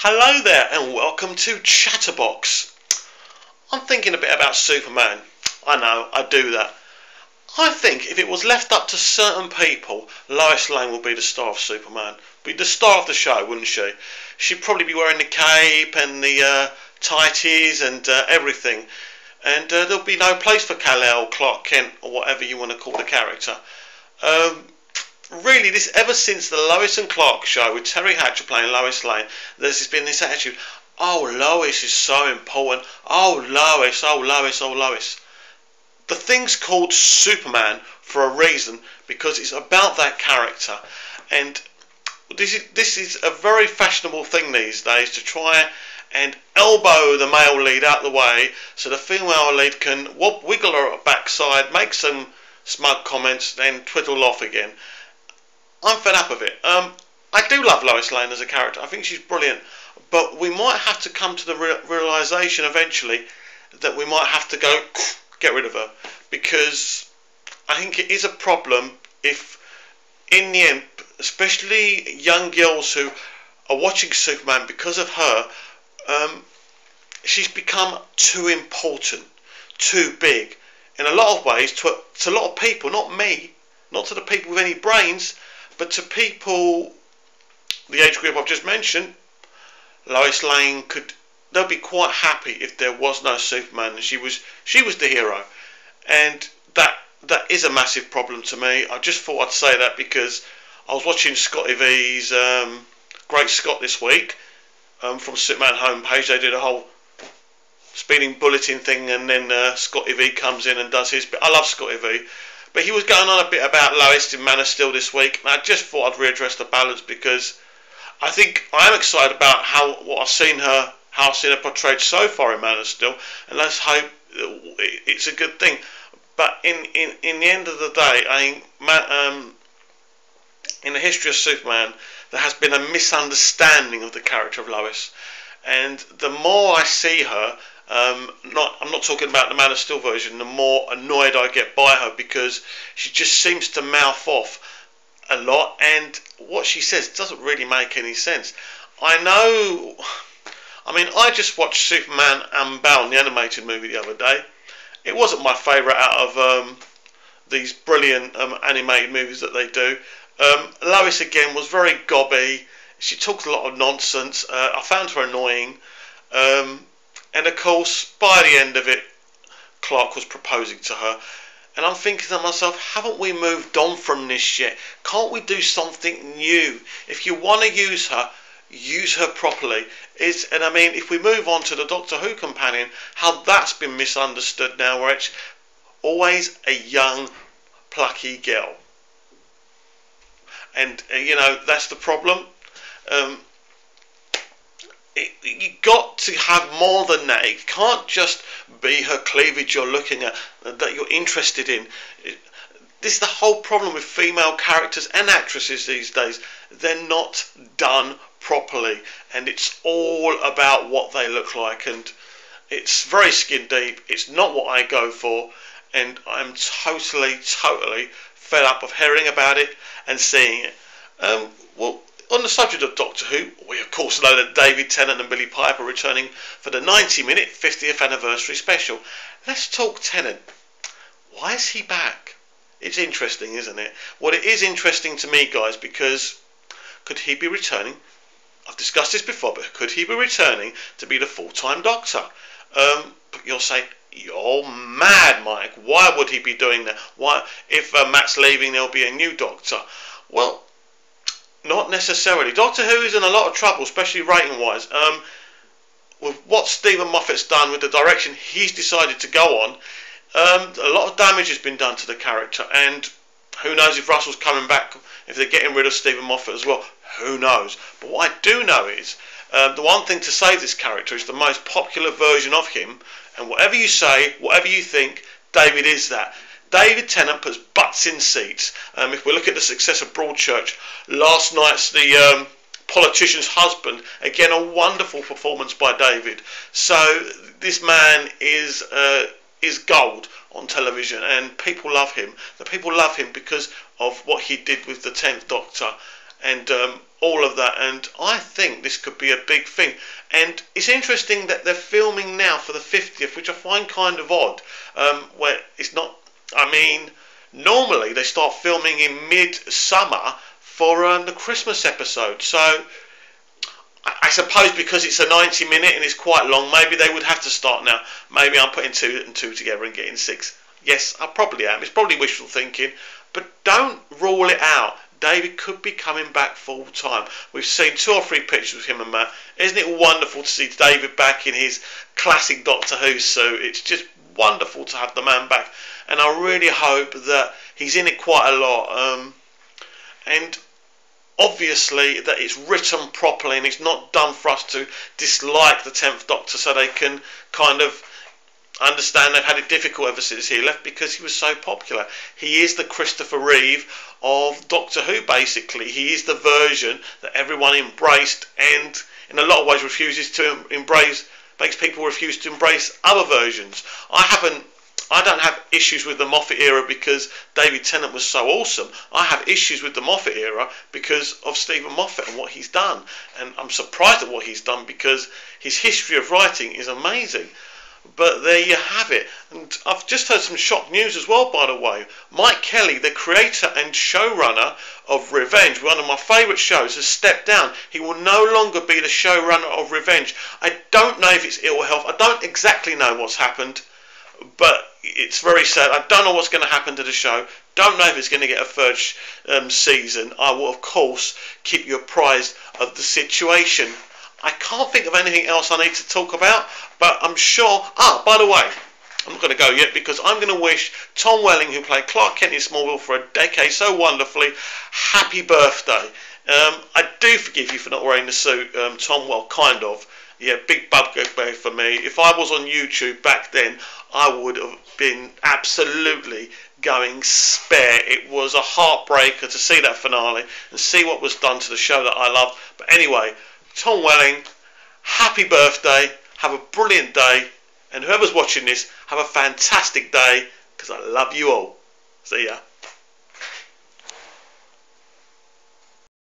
Hello there and welcome to Chatterbox. I'm thinking a bit about Superman. I know, I do that. I think if it was left up to certain people, Lois Lane would be the star of Superman. Be the star of the show, wouldn't she? She'd probably be wearing the cape and the tighties and everything. And there'll be no place for Kal-El, Clark Kent, or whatever you want to call the character. Really, ever since the Lois and Clark show with Terry Hatcher playing Lois Lane, there's been this attitude, oh, Lois is so important, oh, Lois, oh, Lois, oh, Lois. The thing's called Superman for a reason, because it's about that character, and this is a very fashionable thing these days, to try and elbow the male lead out the way so the female lead can wiggle her backside, make some smug comments, then twiddle off again. I'm fed up of it. I do love Lois Lane as a character. I think she's brilliant. But we might have to come to the realisation eventually that we might have to go get rid of her. Because I think it is a problem if, in the end, especially young girls who are watching Superman because of her, she's become too important, too big. In a lot of ways, to a lot of people, not me, not to the people with any brains, but to people, the age group I've just mentioned, Lois Lane they'll be quite happy if there was no Superman and she was the hero, and that is a massive problem to me. I just thought I'd say that because I was watching Scotty V's Great Scott this week from Superman homepage. They did a whole speeding bulletin thing, and then Scotty V comes in and does his bit. I love Scotty V. But he was going on a bit about Lois in Man of Steel this week, and I just thought I'd readdress the balance because I think I am excited about how I've seen her portrayed so far in Man of Steel, and let's hope it's a good thing. But in the end of the day, I think in the history of Superman, there has been a misunderstanding of the character of Lois, and the more I see her, I'm not talking about the Man of Steel version, the more annoyed I get by her because she just seems to mouth off a lot, and what she says doesn't really make any sense. I I just watched Superman Unbound, the animated movie, the other day. It wasn't my favourite out of these brilliant animated movies that they do. Lois again was very gobby. She talks a lot of nonsense. I found her annoying. And of course, by the end of it, Clark was proposing to her. And I'm thinking to myself, haven't we moved on from this yet? Can't we do something new? If you want to use her properly. And I mean, if we move on to the Doctor Who companion, how that's been misunderstood now, where it's always a young, plucky girl. And, that's the problem. You got to have more than that. It can't just be her cleavage you're looking at, that you're interested in. This is the whole problem with female characters and actresses these days. They're not done properly, and it's all about what they look like, and it's very skin deep. It's not what I go for, and I'm totally fed up of hearing about it and seeing it. On the subject of Doctor Who, we of course know that David Tennant and Billie Piper are returning for the 90-minute 50th anniversary special. Let's talk Tennant. Why is he back? It's interesting, isn't it? Well, it is interesting to me, guys, because could he be returning? I've discussed this before, but could he be returning to be the full-time Doctor? But you'll say, you're mad, Mike. Why would he be doing that? Why, if Matt's leaving, there'll be a new Doctor? Well, not necessarily. Doctor Who is in a lot of trouble, especially rating-wise. With what Stephen Moffat's done, with the direction he's decided to go on, a lot of damage has been done to the character, and who knows if Russell's coming back, if they're getting rid of Stephen Moffat as well. Who knows? But what I do know is, the one thing to save this character is the most popular version of him, and whatever you say, whatever you think, David is that. David Tennant puts butts in seats. If we look at the success of Broadchurch, last night's The Politician's Husband, again a wonderful performance by David. So this man is gold on television, and people love him. The people love him because of what he did with the 10th Doctor, and all of that. And I think this could be a big thing. And it's interesting that they're filming now for the 50th, which I find kind of odd. Where it's not. I mean, normally they start filming in mid-summer for the Christmas episode. So I suppose because it's a 90-minute and it's quite long, maybe they would have to start now. Maybe I'm putting 2 and 2 together and getting 6. Yes, I probably am. It's probably wishful thinking, but don't rule it out. David could be coming back full time. We've seen 2 or 3 pictures with him and Matt. Isn't it wonderful to see David back in his classic Doctor Who suit? It's just wonderful to have the man back, and I really hope that he's in it quite a lot. And obviously that it's written properly and it's not done for us to dislike the 10th Doctor, so they can kind of understand they've had it difficult ever since he left because he was so popular. He is the Christopher Reeve of Doctor Who, basically. He is the version that everyone embraced and in a lot of ways refuses to embrace, makes people refuse to embrace other versions. I don't have issues with the Moffat era because David Tennant was so awesome. I have issues with the Moffat era because of Stephen Moffat and what he's done. And I'm surprised at what he's done because his history of writing is amazing. But there you have it. And I've just heard some shock news as well, by the way. Mike Kelly, the creator and showrunner of Revenge, one of my favourite shows, has stepped down. He will no longer be the showrunner of Revenge. I don't know if it's ill health. I don't exactly know what's happened, but it's very sad. I don't know what's going to happen to the show. Don't know if it's going to get a third season. I will, of course, keep you apprised of the situation. I can't think of anything else I need to talk about, but I'm sure... by the way, I'm not going to go yet because I'm going to wish Tom Welling, who played Clark Kent in Smallville for a decade so wonderfully, happy birthday. I do forgive you for not wearing the suit, Tom. Well, kind of. Yeah, big bugbear for me. If I was on YouTube back then, I would have been absolutely going spare. It was a heartbreaker to see that finale and see what was done to the show that I loved. But anyway, Tom Welling, happy birthday. Have a brilliant day. And whoever's watching this, have a fantastic day because I love you all. See ya.